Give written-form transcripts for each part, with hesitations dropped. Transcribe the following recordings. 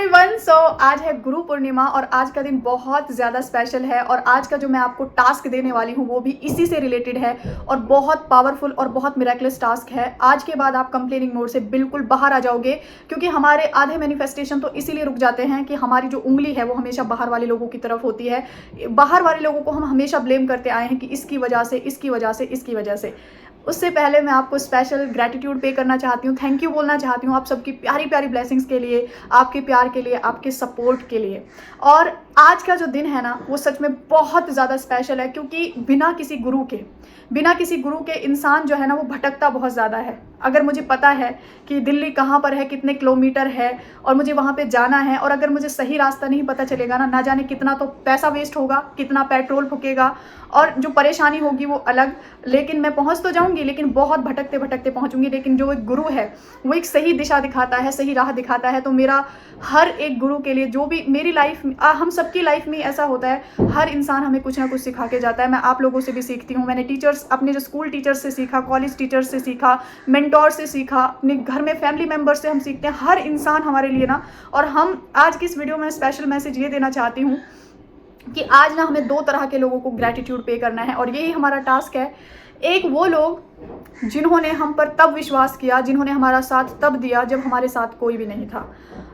Everyone, आज है गुरु पूर्णिमा और आज का दिन बहुत ज़्यादा स्पेशल है और आज का जो मैं आपको टास्क देने वाली हूँ वो भी इसी से रिलेटेड है और बहुत पावरफुल और बहुत मिरेकलस टास्क है। आज के बाद आप कंप्लेनिंग मोड से बिल्कुल बाहर आ जाओगे, क्योंकि हमारे आधे मैनिफेस्टेशन तो इसीलिए रुक जाते हैं कि हमारी जो उंगली है वो हमेशा बाहर वाले लोगों की तरफ होती है। बाहर वाले लोगों को हम हमेशा ब्लेम करते आए हैं कि इसकी वजह से, इसकी वजह से, इसकी वजह से। उससे पहले मैं आपको स्पेशल ग्रैटिट्यूड पे करना चाहती हूँ, थैंक यू बोलना चाहती हूँ आप सबकी प्यारी प्यारी ब्लेसिंग्स के लिए, आपके प्यार के लिए, आपके सपोर्ट के लिए। और आज का जो दिन है ना वो सच में बहुत ज़्यादा स्पेशल है, क्योंकि बिना किसी गुरु के इंसान जो है ना वो भटकता बहुत ज़्यादा है। अगर मुझे पता है कि दिल्ली कहाँ पर है, कितने किलोमीटर है और मुझे वहाँ पे जाना है, और अगर मुझे सही रास्ता नहीं पता चलेगा ना जाने कितना तो पैसा वेस्ट होगा, कितना पेट्रोल फूकेगा और जो परेशानी होगी वो अलग। लेकिन मैं पहुँच तो जाऊँगी, लेकिन बहुत भटकते भटकते पहुँचूँगी। लेकिन जो एक गुरु है वो एक सही दिशा दिखाता है, सही राह दिखाता है। तो मेरा हर एक गुरु के लिए, जो भी मेरी लाइफ में, हम सबकी लाइफ में ऐसा होता है, हर इंसान हमें कुछ ना कुछ सिखा के जाता है। मैं आप लोगों से भी सीखती हूँ। मैंने टीचर्स, अपने जो स्कूल टीचर्स से सीखा, कॉलेज टीचर्स से सीखा, मेंटोर से सीखा, अपने घर में फैमिली मेम्बर से हम सीखते हैं। हर इंसान हमारे लिए ना, और हम आज की इस वीडियो में स्पेशल मैसेज ये देना चाहती हूँ कि आज ना हमें दो तरह के लोगों को ग्रैटिट्यूड पे करना है और यही हमारा टास्क है। एक वो लोग जिन्होंने हम पर तब विश्वास किया, जिन्होंने हमारा साथ तब दिया जब हमारे साथ कोई भी नहीं था,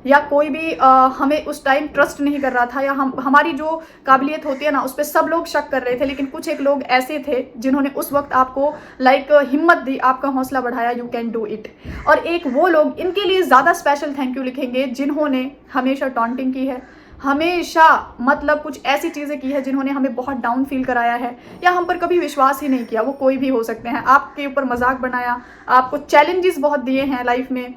या कोई भी हमें उस टाइम ट्रस्ट नहीं कर रहा था, या हमारी जो काबिलियत होती है ना उस पर सब लोग शक कर रहे थे। लेकिन कुछ एक लोग ऐसे थे जिन्होंने उस वक्त आपको हिम्मत दी, आपका हौसला बढ़ाया, यू कैन डू इट। और एक वो लोग, इनके लिए ज़्यादा स्पेशल थैंक यू लिखेंगे जिन्होंने हमेशा टॉन्टिंग की है, हमेशा मतलब कुछ ऐसी चीज़ें की है जिन्होंने हमें बहुत डाउन फील कराया है, या हम पर कभी विश्वास ही नहीं किया। वो कोई भी हो सकते हैं, आपके ऊपर मजाक बनाया, आपको चैलेंजेस बहुत दिए हैं लाइफ में।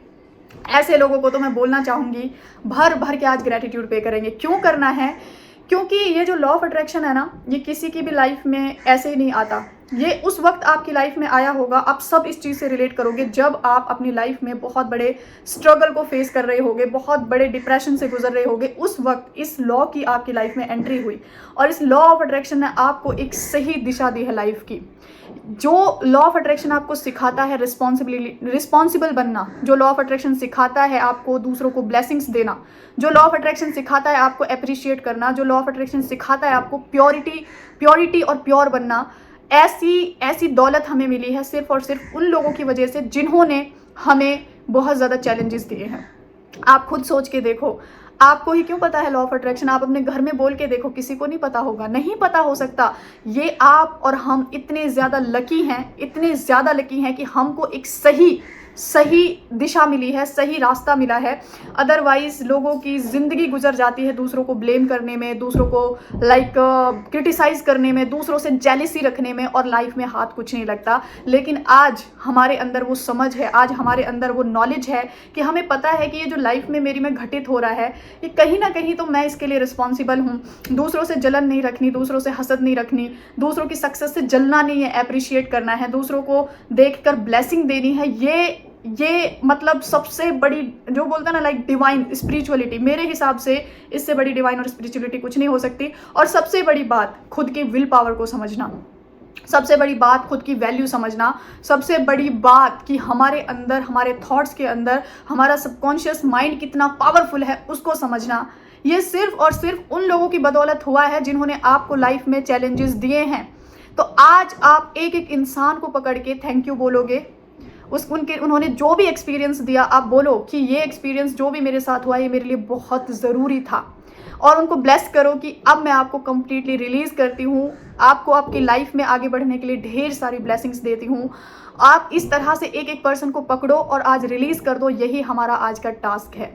ऐसे लोगों को तो मैं बोलना चाहूँगी भर भर के आज ग्रैटिट्यूड पे करेंगे। क्यों करना है? क्योंकि ये जो लॉ ऑफ अट्रैक्शन है ना, ये किसी की भी लाइफ में ऐसे ही नहीं आता। ये उस वक्त आपकी लाइफ में आया होगा, आप सब इस चीज़ से रिलेट करोगे जब आप अपनी लाइफ में बहुत बड़े स्ट्रगल को फेस कर रहे होगे, बहुत बड़े डिप्रेशन से गुजर रहे होगे। उस वक्त इस लॉ की आपकी लाइफ में एंट्री हुई और इस लॉ ऑफ अट्रैक्शन ने आपको एक सही दिशा दी है लाइफ की। जो लॉ ऑफ अट्रैक्शन आपको सिखाता है रिस्पॉन्सिबल बनना, जो लॉ ऑफ अट्रैक्शन सिखाता है आपको दूसरों को ब्लेसिंग्स देना, जो लॉ ऑफ अट्रैक्शन सिखाता है आपको अप्रिशिएट करना, जो लॉ ऑफ अट्रैक्शन सिखाता है आपको प्योरिटी और प्योर बनना, ऐसी दौलत हमें मिली है सिर्फ और सिर्फ उन लोगों की वजह से जिन्होंने हमें बहुत ज़्यादा चैलेंजेस दिए हैं। आप खुद सोच के देखो, आपको ही क्यों पता है लॉ ऑफ अट्रैक्शन? आप अपने घर में बोल के देखो, किसी को नहीं पता होगा, नहीं पता हो सकता। ये आप और हम इतने ज़्यादा लकी हैं कि हमको एक सही दिशा मिली है, सही रास्ता मिला है। अदरवाइज लोगों की ज़िंदगी गुजर जाती है दूसरों को ब्लेम करने में, दूसरों को क्रिटिसाइज़ करने में, दूसरों से जेलिसी रखने में, और लाइफ में हाथ कुछ नहीं लगता। लेकिन आज हमारे अंदर वो समझ है, आज हमारे अंदर वो नॉलेज है कि हमें पता है कि ये जो लाइफ में मेरी में घटित हो रहा है, ये कहीं ना कहीं तो मैं इसके लिए रिस्पॉन्सिबल हूँ। दूसरों से जलन नहीं रखनी, दूसरों से हसद नहीं रखनी, दूसरों की सक्सेस से जलना नहीं है, अप्रिशिएट करना है, दूसरों को देखकर ब्लेसिंग देनी है। ये मतलब सबसे बड़ी, जो बोलते हैं ना डिवाइन स्पिरिचुअलिटी, मेरे हिसाब से इससे बड़ी डिवाइन और स्पिरिचुअलिटी कुछ नहीं हो सकती। और सबसे बड़ी बात, खुद की विल पावर को समझना, सबसे बड़ी बात खुद की वैल्यू समझना, सबसे बड़ी बात कि हमारे अंदर, हमारे थॉट्स के अंदर हमारा सबकॉन्शियस माइंड कितना पावरफुल है उसको समझना। ये सिर्फ और सिर्फ उन लोगों की बदौलत हुआ है जिन्होंने आपको लाइफ में चैलेंजेस दिए हैं। तो आज आप एक एक इंसान को पकड़ के थैंक यू बोलोगे। उन्होंने जो भी एक्सपीरियंस दिया, आप बोलो कि ये एक्सपीरियंस जो भी मेरे साथ हुआ ये मेरे लिए बहुत ज़रूरी था, और उनको ब्लेस करो कि अब मैं आपको कंप्लीटली रिलीज़ करती हूँ, आपको आपकी लाइफ में आगे बढ़ने के लिए ढेर सारी ब्लेसिंग्स देती हूँ। आप इस तरह से एक एक पर्सन को पकड़ो और आज रिलीज़ कर दो। यही हमारा आज का टास्क है।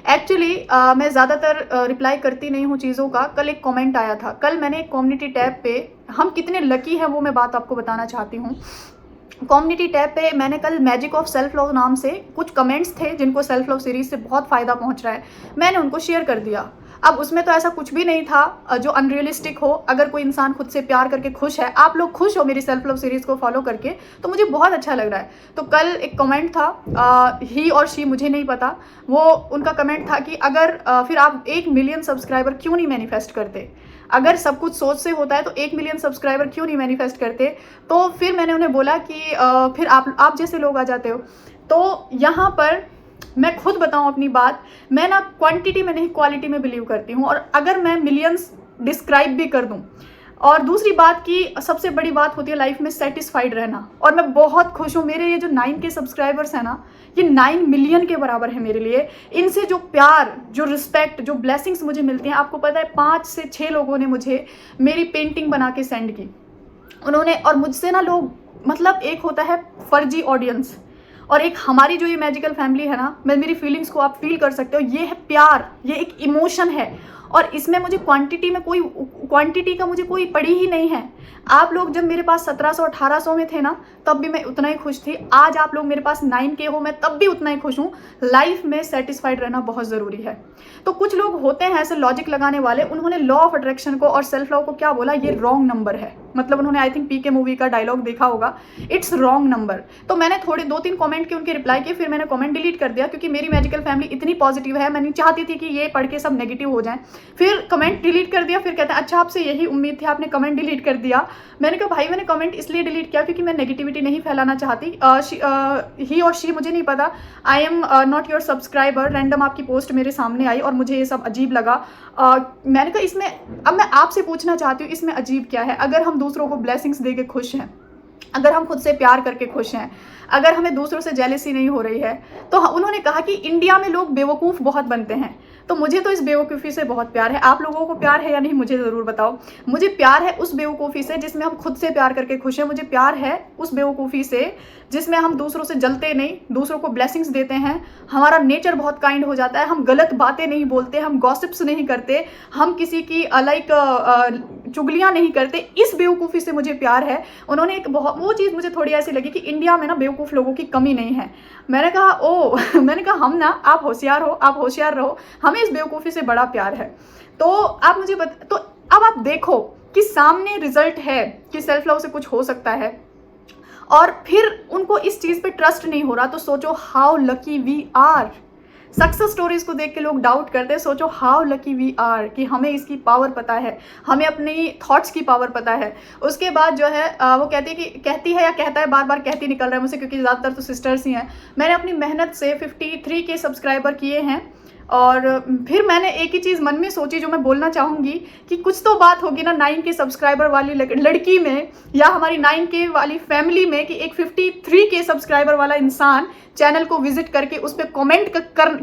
एक्चुअली मैं ज़्यादातर रिप्लाई करती नहीं हूँ चीज़ों का। कल एक कमेंट आया था, कल मैंने कम्युनिटी टैब पे, हम कितने लकी हैं वो मैं बात आपको बताना चाहती हूँ। कम्युनिटी टैब पे मैंने कल मैजिक ऑफ सेल्फ लव नाम से कुछ कमेंट्स थे जिनको सेल्फ लव सीरीज से बहुत फ़ायदा पहुंच रहा है, मैंने उनको शेयर कर दिया। अब उसमें तो ऐसा कुछ भी नहीं था जो अनरियलिस्टिक हो। अगर कोई इंसान खुद से प्यार करके खुश है, आप लोग खुश हो मेरी सेल्फ लव सीरीज़ को फॉलो करके, तो मुझे बहुत अच्छा लग रहा है। तो कल एक कमेंट था, ही और शी मुझे नहीं पता, वो उनका कमेंट था कि अगर फिर आप 1 मिलियन सब्सक्राइबर क्यों नहीं मैनिफेस्ट करते? अगर सब कुछ सोच से होता है तो 1 मिलियन सब्सक्राइबर क्यों नहीं मैनिफेस्ट करते? तो फिर मैंने उन्हें बोला कि फिर आप जैसे लोग आ जाते हो। तो यहाँ पर मैं खुद बताऊं अपनी बात, मैं ना क्वांटिटी में नहीं क्वालिटी में बिलीव करती हूँ, और अगर मैं मिलियंस डिस्क्राइब भी कर दूं, और दूसरी बात की सबसे बड़ी बात होती है लाइफ में सेटिस्फाइड रहना, और मैं बहुत खुश हूँ। मेरे ये जो 9K सब्सक्राइबर्स हैं ना, ये 9 मिलियन के बराबर है मेरे लिए। इनसे जो प्यार, जो रिस्पेक्ट, जो ब्लेसिंग्स मुझे मिलती हैं, आपको पता है 5 से 6 लोगों ने मुझे मेरी पेंटिंग बना के सेंड की उन्होंने। और मुझसे ना लोग, मतलब एक होता है फर्जी ऑडियंस, और एक हमारी जो ये मैजिकल फैमिली है ना, मेरी फीलिंग्स को आप फील कर सकते हो, ये है प्यार, ये एक इमोशन है, और इसमें मुझे क्वांटिटी का मुझे कोई पड़ी ही नहीं है। आप लोग जब मेरे पास 1700-1800 में थे ना, तब भी मैं उतना ही खुश थी। आज आप लोग मेरे पास 9K हो, मैं तब भी उतना ही खुश हूँ। लाइफ में सेटिस्फाइड रहना बहुत ज़रूरी है। तो कुछ लोग होते हैं ऐसे लॉजिक लगाने वाले, उन्होंने लॉ ऑफ अट्रैक्शन को और सेल्फ लव को क्या बोला, ये रॉन्ग नंबर है। मतलब उन्होंने आई थिंक PK मूवी का डायलॉग देखा होगा, इट्स रॉन्ग नंबर। तो मैंने थोड़े 2-3 कमेंट के उनके रिप्लाई किए, फिर मैंने कमेंट डिलीट कर दिया, क्योंकि मेरी मैजिकल फैमिली इतनी पॉजिटिव है, मैं नहीं चाहती थी कि ये पढ़ के सब नेगेटिव हो जाए। फिर कमेंट डिलीट कर दिया। फिर कहते हैं अच्छा आपसे यही उम्मीद थी, आपने कमेंट डिलीट कर दिया। मैंने कहा भाई मैंने कमेंट इसलिए डिलीट किया क्योंकि मैं नेगेटिविटी नहीं फैलाना चाहती। ही और शी मुझे नहीं पता, I am not your subscriber. Random आपकी पोस्ट मेरे सामने आई और मुझे ये सब अजीब लगा। मैंने कहा इसमें, अब मैं आपसे पूछना चाहती हूँ इसमें अजीब क्या है? अगर हम दूसरों को ब्लेसिंग्स दे के खुश हैं, अगर हम खुद से प्यार करके खुश हैं, अगर हमें दूसरों से जेलसी नहीं हो रही है, तो उन्होंने कहा कि इंडिया में लोग बेवकूफ़ बहुत बनते हैं। तो मुझे तो इस बेवकूफ़ी से बहुत प्यार है। आप लोगों को प्यार है या नहीं मुझे ज़रूर बताओ। मुझे प्यार है उस बेवकूफ़ी से जिसमें हम खुद से प्यार करके खुश हैं। मुझे प्यार है उस बेवकूफ़ी से जिसमें हम दूसरों से जलते नहीं, दूसरों को ब्लेसिंग्स देते हैं। हमारा नेचर बहुत काइंड हो जाता है, हम गलत बातें नहीं बोलते, हम गॉसिप्स नहीं करते, हम किसी की चुगलियाँ नहीं करते। इस बेवकूफ़ी से मुझे प्यार है। उन्होंने एक बहुत, वो चीज़ मुझे थोड़ी ऐसी लगी कि इंडिया में ना बेवकूफ़ लोगों की कमी नहीं है। मैंने कहा मैंने कहा हम ना, आप होशियार हो, आप होशियार रहो, हमें इस बेवकूफ़ी से बड़ा प्यार है। तो आप मुझे तो अब आप देखो कि सामने रिजल्ट है कि सेल्फ लव से कुछ हो सकता है, और फिर उनको इस चीज़ पे ट्रस्ट नहीं हो रहा। तो सोचो how lucky we are. Success stories को देख के लोग डाउट करते हैं, सोचो हाउ लकी वी आर कि हमें इसकी पावर पता है, हमें अपनी थॉट्स की पावर पता है। उसके बाद जो है वो कहती है या कहता है, बार बार कहती निकल रहा है मुझसे, क्योंकि ज़्यादातर तो सिस्टर्स ही हैं। मैंने अपनी मेहनत से 53K सब्सक्राइबर किए हैं, और फिर मैंने एक ही चीज़ मन में सोची जो मैं बोलना चाहूँगी कि कुछ तो बात होगी ना 9K सब्सक्राइबर वाली लड़की में, या हमारी 9K वाली फैमिली में, कि एक 53K सब्सक्राइबर वाला इंसान चैनल को विजिट करके उस पर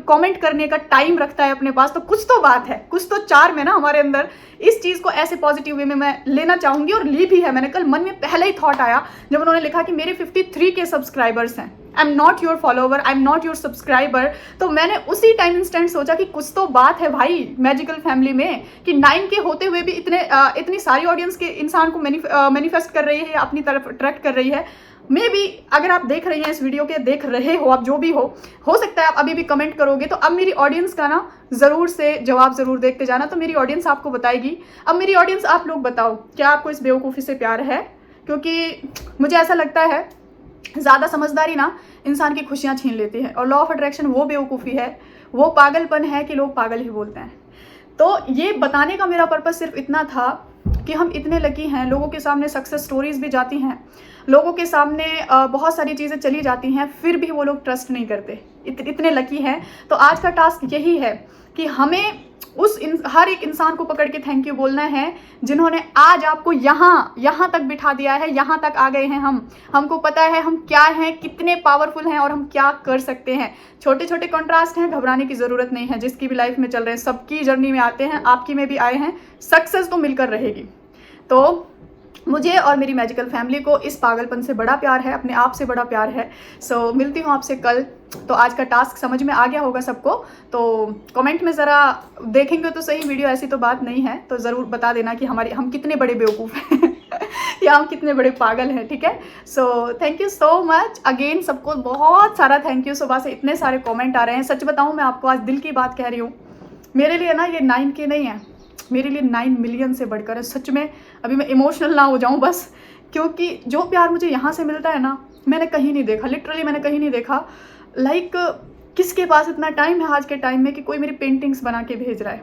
कमेंट करने का टाइम रखता है अपने पास। तो कुछ तो बात है, कुछ तो चार्म है ना हमारे अंदर। इस चीज़ को ऐसे पॉजिटिव वे में मैं लेना चाहूँगी, और ली भी है। मैंने कल मन में पहले ही थॉट आया जब उन्होंने लिखा कि मेरे 53K सब्सक्राइबर्स हैं, I am not your follower, I am not your subscriber. तो मैंने उसी टाइम इंस्टेंट सोचा कि कुछ तो बात है भाई मैजिकल फैमिली में, कि 9K होते हुए भी इतनी सारी ऑडियंस के इंसान को मैनिफेस्ट कर रही है, अपनी तरफ अट्रैक्ट कर रही है। मे बी अगर आप देख रही हैं इस वीडियो के, देख रहे हो आप, जो भी हो सकता है आप अभी भी कमेंट करोगे। तो अब मेरी ऑडियंस का ना ज़रूर से जवाब ज़रूर देखते जाना। तो मेरी ऑडियंस आपको बताएगी। अब मेरी ऑडियंस, आप लोग बताओ, क्या आपको इस बेवकूफ़ी से प्यार है? क्योंकि मुझे ऐसा लगता है ज़्यादा समझदारी ना इंसान की खुशियाँ छीन लेती है, और लॉ ऑफ अट्रैक्शन वो बेवकूफ़ी है, वो पागलपन है कि लोग पागल ही बोलते हैं। तो ये बताने का मेरा पर्पज़ सिर्फ इतना था कि हम इतने लकी हैं, लोगों के सामने सक्सेस स्टोरीज भी जाती हैं, लोगों के सामने बहुत सारी चीज़ें चली जाती हैं, फिर भी वो लोग ट्रस्ट नहीं करते। इतने लकी हैं। तो आज का टास्क यही है कि हमें हर एक इंसान को पकड़ के थैंक यू बोलना है, जिन्होंने आज आपको यहाँ तक बिठा दिया है, यहाँ तक आ गए हैं हम। हमको पता है हम क्या हैं, कितने पावरफुल हैं, और हम क्या कर सकते हैं। छोटे छोटे कॉन्ट्रास्ट हैं, घबराने की ज़रूरत नहीं है। जिसकी भी लाइफ में चल रहे हैं, सबकी जर्नी में आते हैं, आपकी में भी आए हैं, सक्सेस तो मिलकर रहेगी। तो मुझे और मेरी मैजिकल फैमिली को इस पागलपन से बड़ा प्यार है, अपने आप से बड़ा प्यार है। सो मिलती हूँ आपसे कल। तो आज का टास्क समझ में आ गया होगा सबको। तो कमेंट में ज़रा देखेंगे तो सही, वीडियो ऐसी तो बात नहीं है, तो ज़रूर बता देना कि हम कितने बड़े बेवकूफ़ हैं या हम कितने बड़े पागल हैं, ठीक है। So thank you so much again, सबको बहुत सारा थैंक यू। सुबह से इतने सारे कॉमेंट आ रहे हैं। सच बताऊँ, मैं आपको आज दिल की बात कह रही हूँ, मेरे लिए ना ये 9K नहीं है, मेरे लिए 9 मिलियन से बढ़कर है। सच में अभी मैं इमोशनल ना हो जाऊं बस, क्योंकि जो प्यार मुझे यहाँ से मिलता है ना, मैंने कहीं नहीं देखा, लिटरली मैंने कहीं नहीं देखा। लाइक किसके पास इतना टाइम है आज के टाइम में कि कोई मेरी पेंटिंग्स बना के भेज रहा है,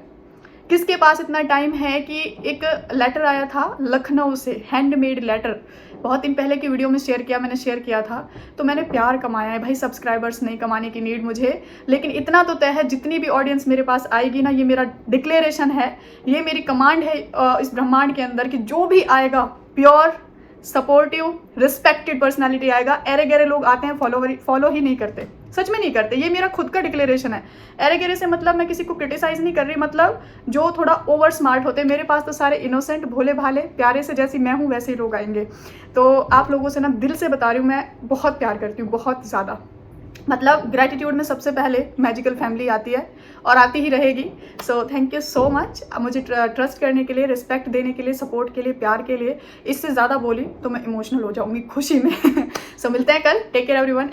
किसके पास इतना टाइम है कि एक लेटर आया था लखनऊ से, हैंडमेड लेटर, बहुत दिन पहले की वीडियो में मैंने शेयर किया था। तो मैंने प्यार कमाया है भाई, सब्सक्राइबर्स नहीं कमाने की नीड मुझे, लेकिन इतना तो तय है जितनी भी ऑडियंस मेरे पास आएगी ना, ये मेरा डिक्लेरेशन है, ये मेरी कमांड है इस ब्रह्मांड के अंदर कि जो भी आएगा प्योर सपोर्टिव रिस्पेक्टेड पर्सनालिटी आएगा। एरे गेरे लोग आते हैं, फॉलो ही नहीं करते, सच में नहीं करते। ये मेरा खुद का डिक्लेरेशन है। एरे गेरे से मतलब मैं किसी को क्रिटिसाइज नहीं कर रही, मतलब जो थोड़ा ओवर स्मार्ट होते हैं। मेरे पास तो सारे इनोसेंट, भोले भाले, प्यारे से जैसी मैं हूँ वैसे ही लोग आएंगे। तो आप लोगों से ना दिल से बता रही हूँ, मैं बहुत प्यार करती हूँ, बहुत ज़्यादा। मतलब ग्रैटिट्यूड में सबसे पहले मैजिकल फैमिली आती है और आती ही रहेगी। So thank you so much मुझे ट्रस्ट करने के लिए, रिस्पेक्ट देने के लिए, सपोर्ट के लिए, प्यार के लिए। इससे ज़्यादा बोली तो मैं इमोशनल हो जाऊंगी खुशी में। सो मिलते हैं कल। Take care everyone.